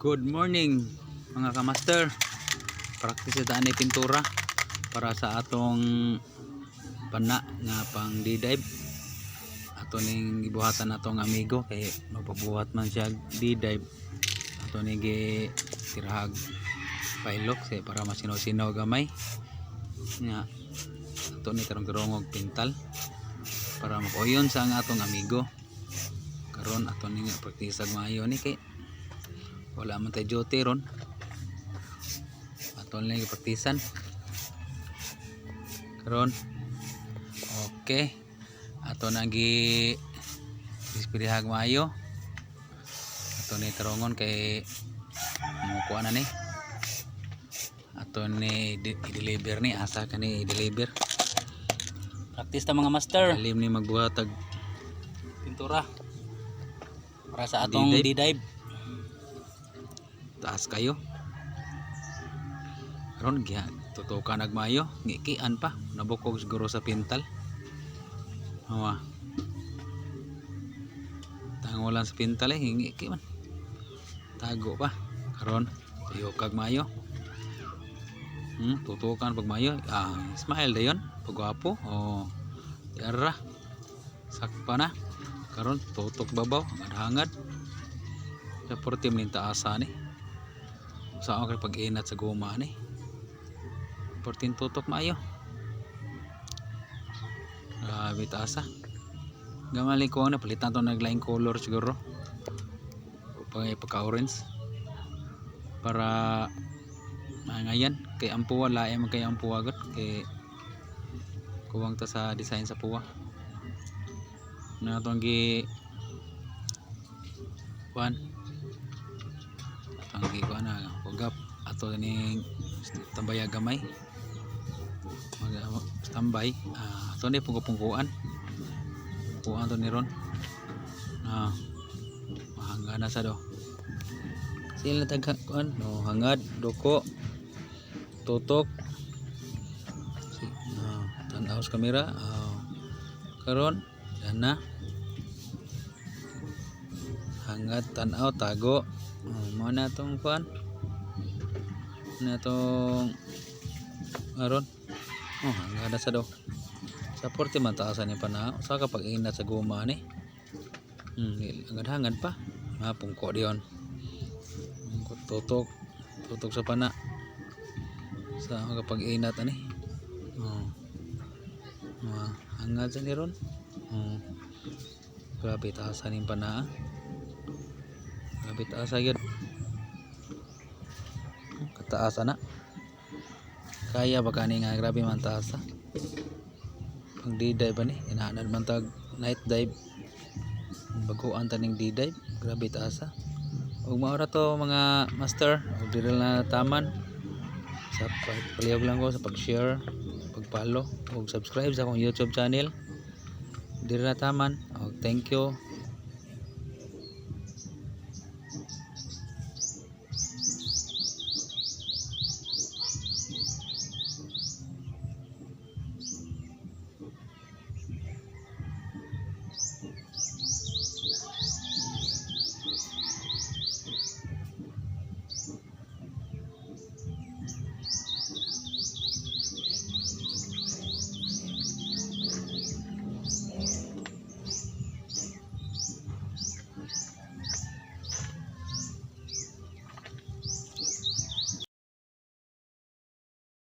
Good morning mga kamaster. Practice ita ni pintura para sa atong pana nga pang D-dive. Ato ning gibuhatan natong amigo kay magpabuhat man siya D-dive. Ato ning gitirahag pailok say para masinaw-sinaw gamay. Nya ato ni karong-karong pintal para makuyon sa ang atong amigo. Karon ato ni nga practice maayo ni kay wala man tayo duty ron. Ato lang ipraktisan karon. Okay, ato nagi ispirihag maayo. Ato ni tarongon kay mukuha na ni ato ni i-deliver ni asa kani i-deliver. Practice ta mga master. Alim ni magbuhatag Pintura para sa atong D-dive. Taas kayo karon giha tutukan nagmayo ngikian pa nabukog siguro sa pintal. Hawa tangulan sa pintal ngiki man tago pa karon tuyo kag mayo. Tutukan pag mayo smile dayon pagwapo yara sakpa na karon tutok babaw hangad sa 40 min taasa ni sa ako pag inat sa guma ni 14 tutok maayo. Grabe taasa gamali ko na palitan to naglaing color siguro pagka orange para ngayan kay ampuwa lae man kay ampuwa got kay kuwang ta sa design sa puwa na atong gi kuan atong gi kuan na pagap ato ning tambaya gamay tambay ato ni pungkuan puan to ni ron mahangga na sa do sila taghan kuan no hangad doko tutok tanaw sa kamera karon na hangad tanaw tago mo na tong kuan na tong aron hangad na sa do sa 40 man taasan ni pana sa kapag inat sa guma ni hangad pa mapungko diyon tutok sa pana sa kapag inat ani hangad sa ni ron. Grabe taasan ni pana grabe taasa gyud kataas ana kaya ba kani nga grabe man taasa pag D-dive ba ni inaanad man tag night dive baguan taning D-dive grabe taasa ug maura to mga master ug diri na taman sa palihog lang ko sa pag-share pag-follow ug subscribe sa akong YouTube channel diri na taman. Thank you.